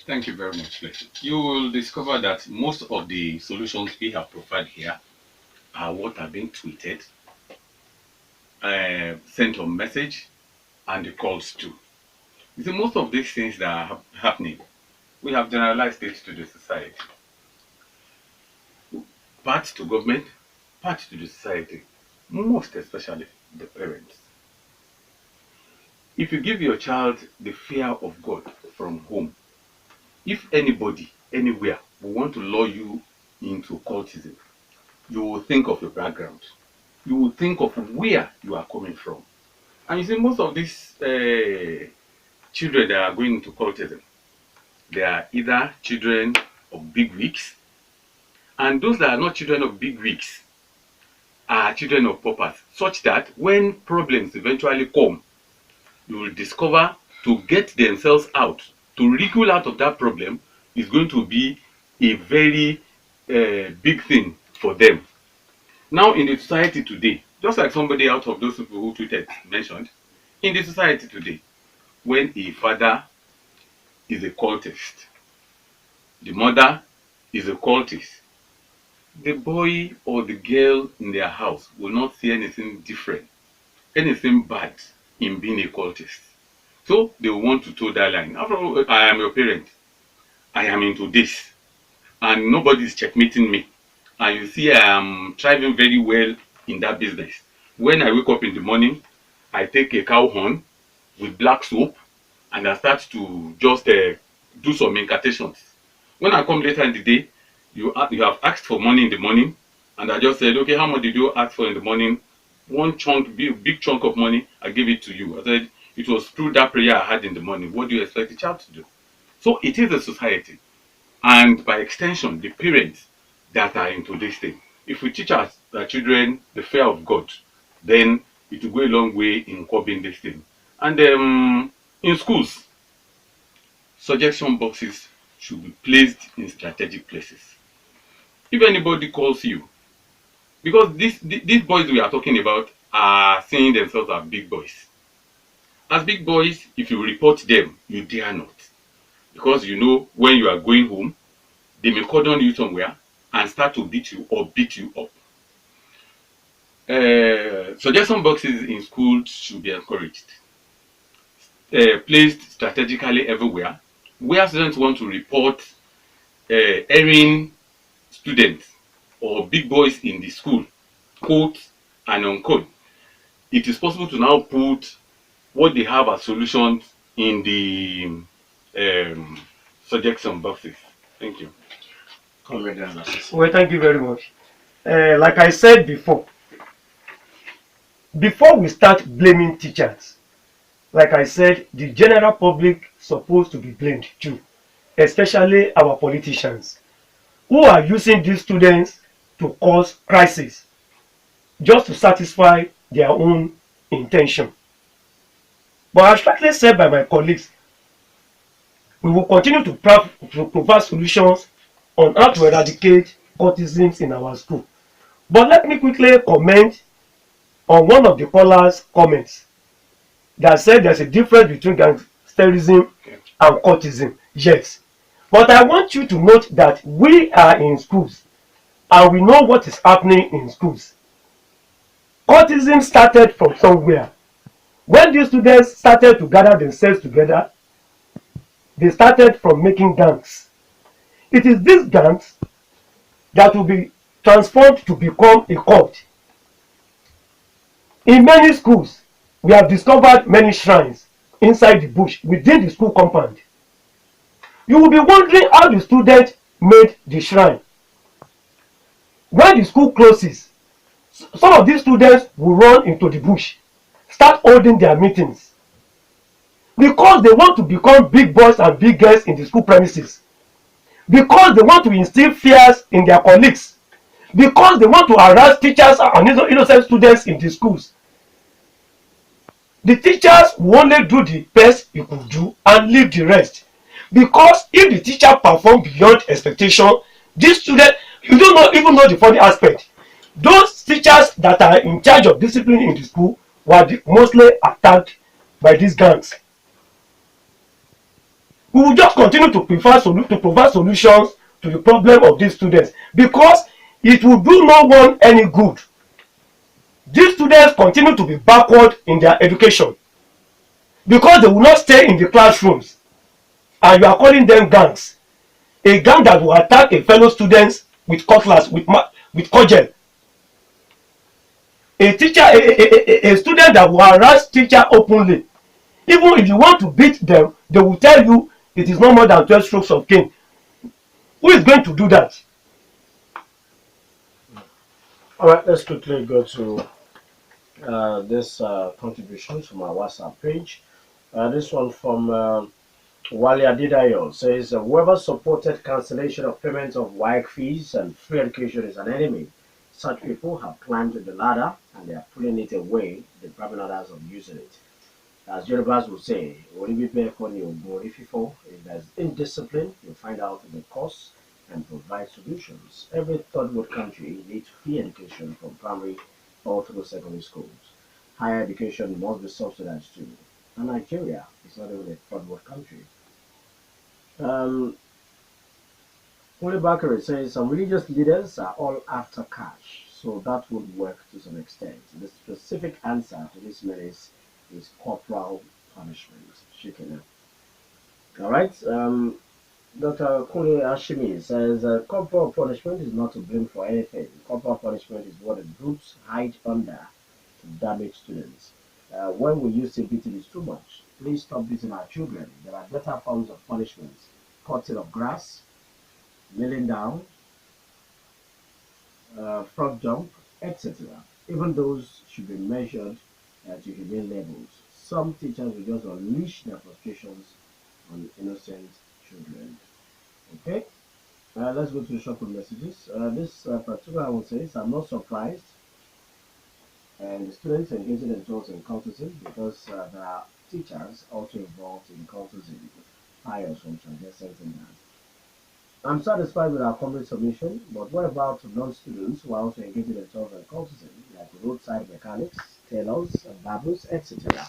Thank you very much, Blessing. You will discover that most of the solutions we have provided here are what have been tweeted, sent on message, and the calls too. You see, most of these things that are happening, we have generalized it to the society. Part to government, part to the society, most especially the parents. If you give your child the fear of God from home, if anybody, anywhere, will want to lure you into cultism, you will think of your background. You will think of where you are coming from. And you see, most of these children that are going into cultism, they are either children of big wigs, and those that are not children of big wigs are children of paupers, such that when problems eventually come, you will discover to get themselves out, to wriggle out of that problem, is going to be a very big thing for them. Now, in the society today, just like somebody out of those people who tweeted mentioned, in the society today, when a father is a cultist, the mother is a cultist, the boy or the girl in their house will not see anything different, anything bad in being a cultist. So they will want to toe that line. After all, I am your parent. I am into this. And nobody is checkmating me. And you see, I am thriving very well in that business. When I wake up in the morning, I take a cow horn with black soap and I start to just do some incantations. When I come later in the day, you have asked for money in the morning, and I just said, okay, how much did you ask for in the morning? One chunk, big chunk of money, I give it to you. I said, it was through that prayer I had in the morning. What do you expect the child to do? So it is a society, and by extension, the parents that are into this thing. If we teach our children the fear of God, then it will go a long way in curbing this thing. And in schools, suggestion boxes should be placed in strategic places. If anybody calls you, because these boys we are talking about are seeing themselves as big boys. As big boys, if you report them, you dare not. Because you know when you are going home, they may cordon you somewhere and start to beat you or beat you up. Suggestion boxes in schools should be encouraged. Placed strategically everywhere, where students want to report erring students or big boys in the school, quote and unquote. It is possible to now put what they have as solutions in the suggestion boxes. Thank you. Comrade Lasisi. Well, thank you very much. Like I said before we start blaming teachers, like I said, the general public supposed to be blamed too, especially our politicians, who are using these students to cause crisis just to satisfy their own intention. But as rightly said by my colleagues, we will continue to provide solutions on how to eradicate cultism in our school. But let me quickly comment on one of the callers' comments that said there's a difference between gangsterism and cultism. Yes. But I want you to note that we are in schools and we know what is happening in schools. Cultism started from somewhere. When these students started to gather themselves together, they started from making gangs. It is these gangs that will be transformed to become a cult. In many schools, we have discovered many shrines inside the bush within the school compound. You will be wondering how the students made the shrine. When the school closes, some of these students will run into the bush, start holding their meetings, because they want to become big boys and big girls in the school premises, because they want to instill fears in their colleagues, because they want to harass teachers and innocent students in the schools. The teachers will only do the best you could do and leave the rest. Because if the teacher performs beyond expectation, this student, you don't know, even know the funny aspect. Those teachers that are in charge of discipline in the school were mostly attacked by these gangs. We will just continue to provide solutions to the problem of these students, because it will do no one any good. These students continue to be backward in their education because they will not stay in the classrooms, and you are calling them gangs. A gang that will attack a fellow student with cutlass, with cudgel. A student that will harass teacher openly. Even if you want to beat them, they will tell you it is no more than 12 strokes of cane. Who is going to do that? All right, let's quickly go to this contribution from our WhatsApp page. This one from Wale Adidayo says, whoever supported cancellation of payment of WAEC fees and free education is an enemy. Such people have climbed the ladder and they are pulling it away, depriving others of using it. As Yorubas will say, if there's indiscipline, you find out the cause and provide solutions. Every third world country needs free education from primary all through secondary schools. Higher education must be subsidized too. And Nigeria is not even a third world country. Holy Bakari says some religious leaders are all after cash, so that would work to some extent. The specific answer to this menace is corporal punishment. Chicken. All right. Dr. Kule Ashimi says corporal punishment is not to blame for anything. Corporal punishment is what the groups hide under to damage students. When we use say beating is too much, please stop beating our children. There are better forms of punishment: cutting of grass, kneeling down, frog jump, etc. Even those should be measured to humane levels. Some teachers will just unleash their frustrations on innocent children. Okay, let's go to the short messages. This particular one says, I'm not surprised and the students engaging themselves in cultism because there are teachers also involved in cultism. Pious from Chienye saying that. I'm satisfied with our comrade submission, but what about non-students who are also engaging themselves in cultism, like roadside mechanics, tailors, barbers, etc.?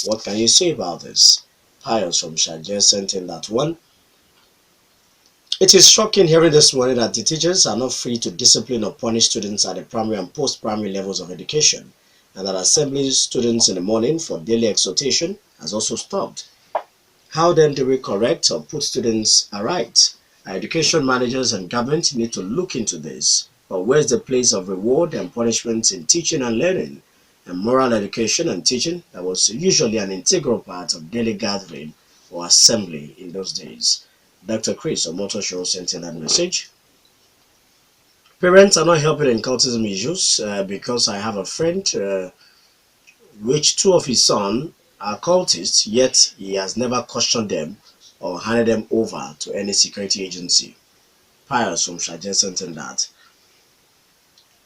What can you say about this? Pious from Chienye saying that one. It is shocking hearing this morning that the teachers are not free to discipline or punish students at the primary and post-primary levels of education, and that assembling students in the morning for daily exhortation has also stopped. How then do we correct or put students aright? Our education managers and government need to look into this. But where's the place of reward and punishment in teaching and learning? And moral education and teaching that was usually an integral part of daily gathering or assembly in those days. Dr. Chris Omoto Show sent in that message. Parents are not helping in cultism issues because I have a friend which two of his sons are cultists, yet he has never questioned them or handed them over to any security agency. Pious from Shajen sent in that.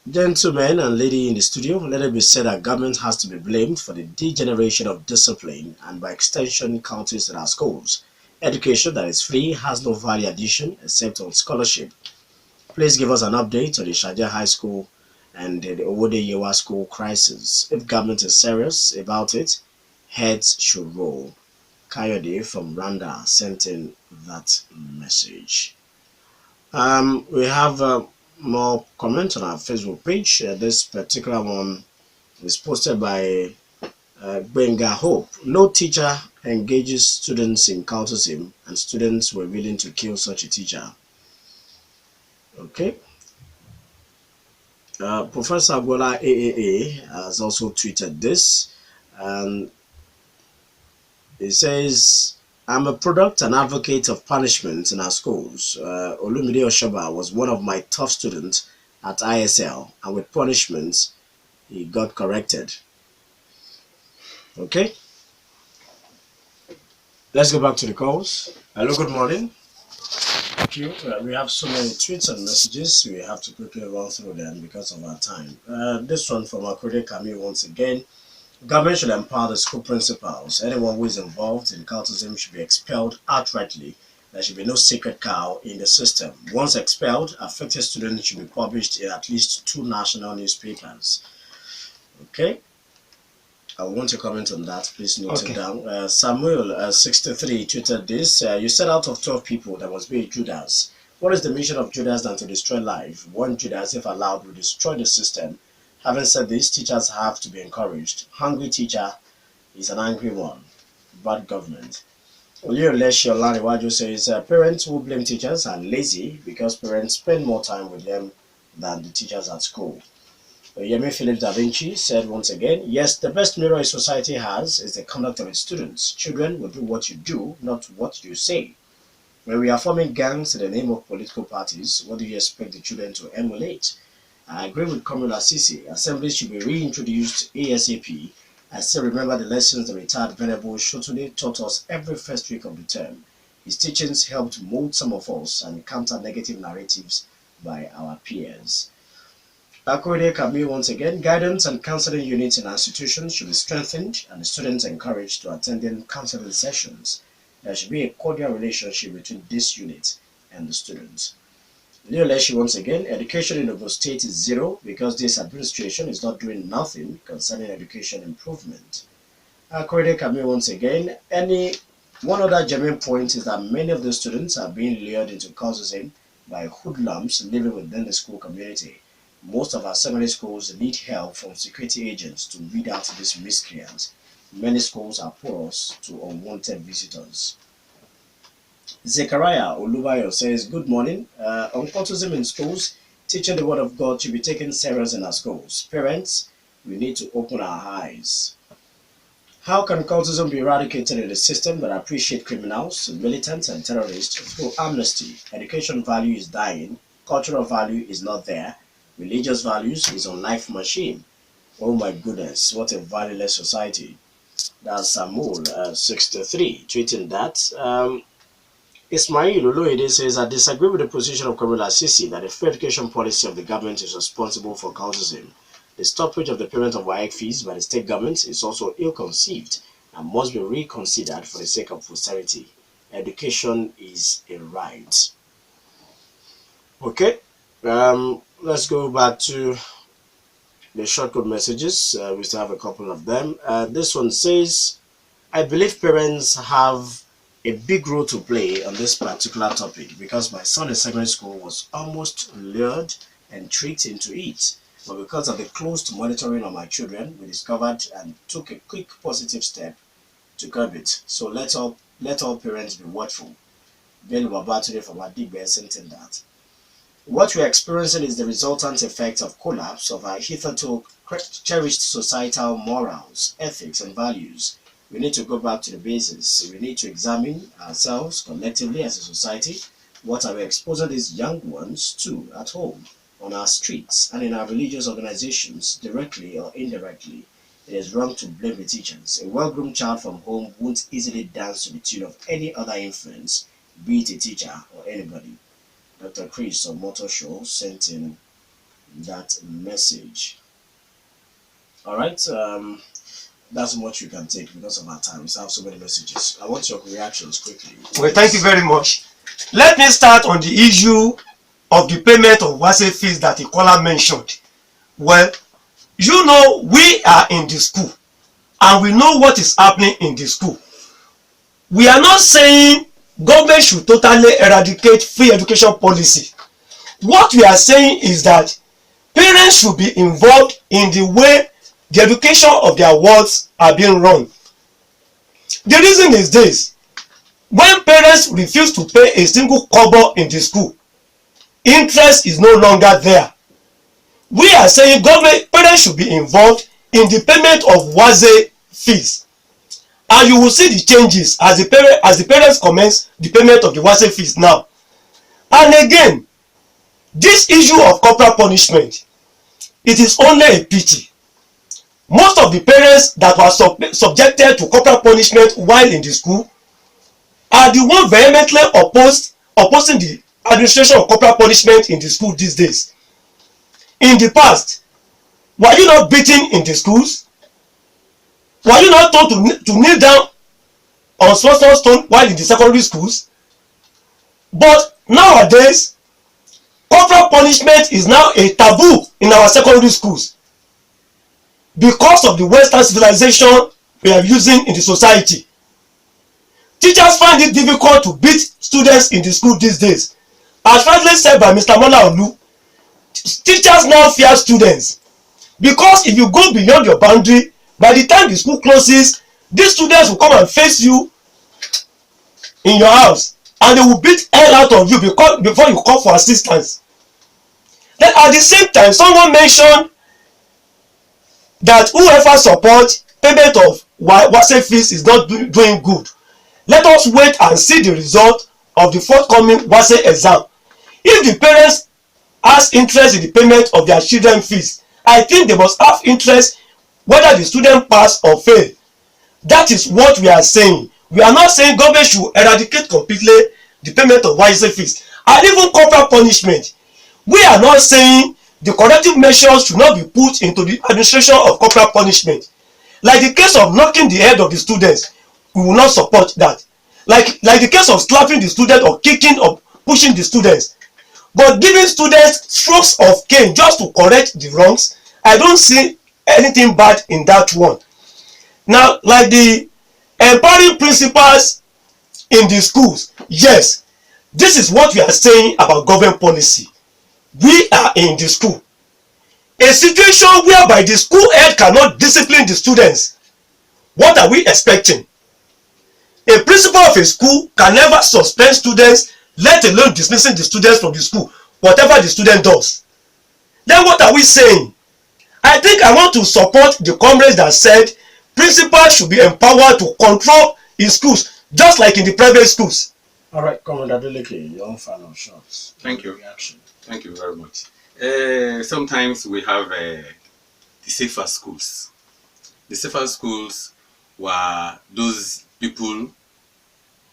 Gentlemen and lady in the studio, let it be said that government has to be blamed for the degeneration of discipline and by extension cultists in our schools. Education that is free has no value addition except on scholarship. Please give us an update on the Shaja High School and the Owode Yewa School crisis. If government is serious about it, heads should roll. Kayode from Rwanda sent in that message. We have more comments on our Facebook page. This particular one is posted by Benga Hope. No teacher engages students in cultism, and students were willing to kill such a teacher. Okay. Professor Agwola AAA has also tweeted this, and he says, I'm a product and advocate of punishment in our schools. Olumide Oshoba was one of my tough students at ISL, and with punishments, he got corrected. Okay. Let's go back to the calls. Hello, good morning. Thank you. We have so many tweets and messages. We have to quickly run through them because of our time. This one from Akode Kami once again. Government should empower the school principals. Anyone who is involved in cultism should be expelled outrightly. There should be no sacred cow in the system. Once expelled, affected students should be published in at least 2 national newspapers. Okay. I want to comment on that. Please note Okay. it down. Samuel, 63, tweeted this. You said out of 12 people, there must be a Judas. What is the mission of Judas than to destroy life? One Judas, if allowed, will destroy the system. Having said this, teachers have to be encouraged. Hungry teacher is an angry one. Bad government. Leo Lesho Lariwaju says parents who blame teachers are lazy because parents spend more time with them than the teachers at school. Yemi Philip Da Vinci said once again, yes, the best mirror a society has is the conduct of its students. Children will do what you do, not what you say. When we are forming gangs in the name of political parties, what do you expect the children to emulate? I agree with Comrade Lasisi. Assemblies should be reintroduced ASAP. I still remember the lessons the retired Venerable Shotune taught us every first week of the term. His teachings helped mold some of us and counter negative narratives by our peers. According to Camille, once again, guidance and counseling units in our institutions should be strengthened and the students encouraged to attend counseling sessions. There should be a cordial relationship between this unit and the students. Leo Leshi, once again, education in Ogun State is zero because this administration is not doing nothing concerning education improvement. According to Camille, once again, one other genuine point is that many of the students are being lured into cultism by hoodlums living within the school community. Most of our secondary schools need help from security agents to weed out these miscreants. Many schools are porous to unwanted visitors. Zechariah Olubayo says, good morning. On cultism in schools, teaching the word of God should be taken serious in our schools. Parents, we need to open our eyes. How can cultism be eradicated in a system that appreciates criminals, militants, and terrorists through amnesty? Education value is dying. Cultural value is not there. Religious values is on life machine. Oh my goodness, what a valueless society. That's Samuel, 63, tweeting that. Ismail Oloide says, I disagree with the position of Comrade Akeem that the free education policy of the government is responsible for cultism. The stoppage of the payment of WAEC fees by the state government is also ill-conceived and must be reconsidered for the sake of posterity. Education is a right. Okay. Let's go back to the shortcut messages. We still have a couple of them. This one says, I believe parents have a big role to play on this particular topic because my son in secondary school was almost lured and tricked into it. But because of the close monitoring of my children, we discovered and took a quick positive step to curb it. So let all parents be watchful. Bill Babaturi from Adigbe sent that. What we're experiencing is the resultant effect of collapse of our hitherto cherished societal morals, ethics, and values. We need to go back to the basis. We need to examine ourselves collectively as a society. What are we exposing these young ones to at home, on our streets, and in our religious organizations, directly or indirectly? It is wrong to blame the teachers. A well-groomed child from home won't easily dance to the tune of any other influence, be it a teacher or anybody. Dr. Chris of Motor Show sent in that message. All right, that's much you can take because of our time. We have so many messages. I want your reactions quickly. Well, thank you very much. Let me start on the issue of the payment of WASE fees that Ikola mentioned. Well, you know, we are in the school and we know what is happening in the school. We are not saying government should totally eradicate free education policy. What we are saying is that parents should be involved in the way the education of their wards are being run. The reason is this: when parents refuse to pay a single kobo in the school, interest is no longer there. We are saying parents should be involved in the payment of WASE fees. And you will see the changes as the parents commence the payment of the WASE fees now. And again, this issue of corporal punishment, it is only a pity. Most of the parents that were subjected to corporal punishment while in the school are the ones vehemently opposing the administration of corporal punishment in the school these days. In the past, were you not beaten in the schools? Were you not told to kneel down on small stone while in the secondary schools? But nowadays, corporal punishment is now a taboo in our secondary schools. because of the Western civilization we are using in the society. Teachers find it difficult to beat students in the school these days. As rightly said by Mr. Mola Olu, teachers now fear students, because if you go beyond your boundary, by the time the school closes, these students will come and face you in your house, and they will beat hell out of you before you call for assistance. Then at the same time, someone mentioned that whoever supports payment of WASE fees is not doing good. Let us wait and see the result of the forthcoming WASE exam. If the parents has interest in the payment of their children fees, I think they must have interest whether the student pass or fail. That is what we are saying. We are not saying government should eradicate completely the payment of WASE fees and even corporal punishment. We are not saying the corrective measures should not be put into the administration of corporal punishment. Like the case of knocking the head of the students, we will not support that. Like the case of slapping the student or kicking or pushing the students. But giving students strokes of cane just to correct the wrongs, I don't see anything bad in that one. Now, like the empowering principals in the schools, yes, this is what we are saying about government policy. We are in the school. A situation whereby the school head cannot discipline the students. What are we expecting? A principal of a school can never suspend students, let alone dismissing the students from the school, whatever the student does. Then what are we saying? I think I want to support the comrades that said principals should be empowered to control in schools, just like in the private schools. All right, Comrade Adeleke, your own final shots. Thank you. Reaction. Thank you very much. Sometimes we have the safer schools. The safer schools were those people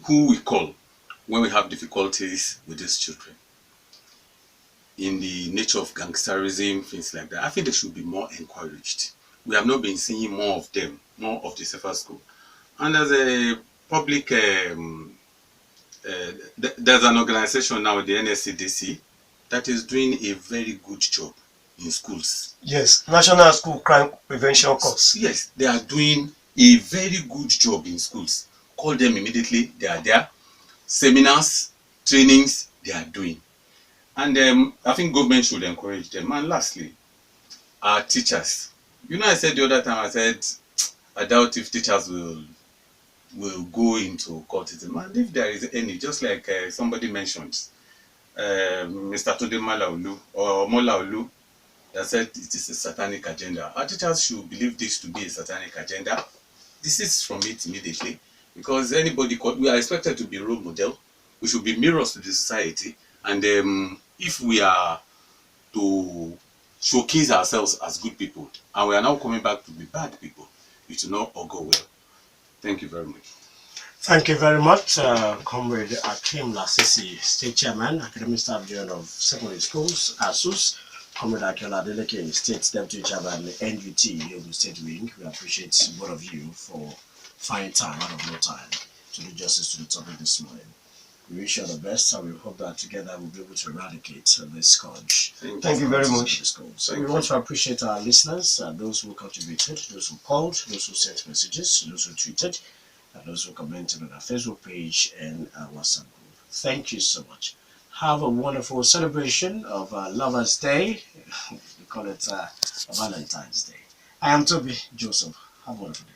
who we call when we have difficulties with these children. In the nature of gangsterism, things like that, I think they should be more encouraged. We have not been seeing more of them, more of the safer school. And as a public, there's an organization now, the NSCDC, that is doing a very good job in schools. Yes, National School Crime Prevention Course. Yes, they are doing a very good job in schools. Call them immediately, they are there. Seminars, trainings, they are doing. And I think government should encourage them. And lastly, our teachers. You know, I said the other time, I said, I doubt if teachers will go into cultism. And if there is any, just like somebody mentioned, Mr. Tobi or Mola Olu, that said it is a satanic agenda. Our teachers should believe this to be a satanic agenda. This is from it immediately, because anybody, we are expected to be a role model. We should be mirrors to the society. And if we are to showcase ourselves as good people, and we are now coming back to be bad people, it will not all go well. Thank you very much. Thank you very much, Comrade Akeem Lasisi, State Chairman, Academic Staff Union of Secondary Schools, ASUSS, Comrade Akinola Adeleke, State Deputy Chairman, NUT, Ogun State Wing. We appreciate both of you for finding time out of no time to do justice to the topic this morning. We wish you all the best, and we hope that together we'll be able to eradicate this scourge. Thank you very much. So we want to appreciate our listeners, those who contributed, those who called, those who sent messages, those who tweeted, and those who commented on our Facebook page and our WhatsApp group. Thank you so much. Have a wonderful celebration of Lovers' Day. We call it Valentine's Day. I am Tobi Joseph. Have a wonderful day.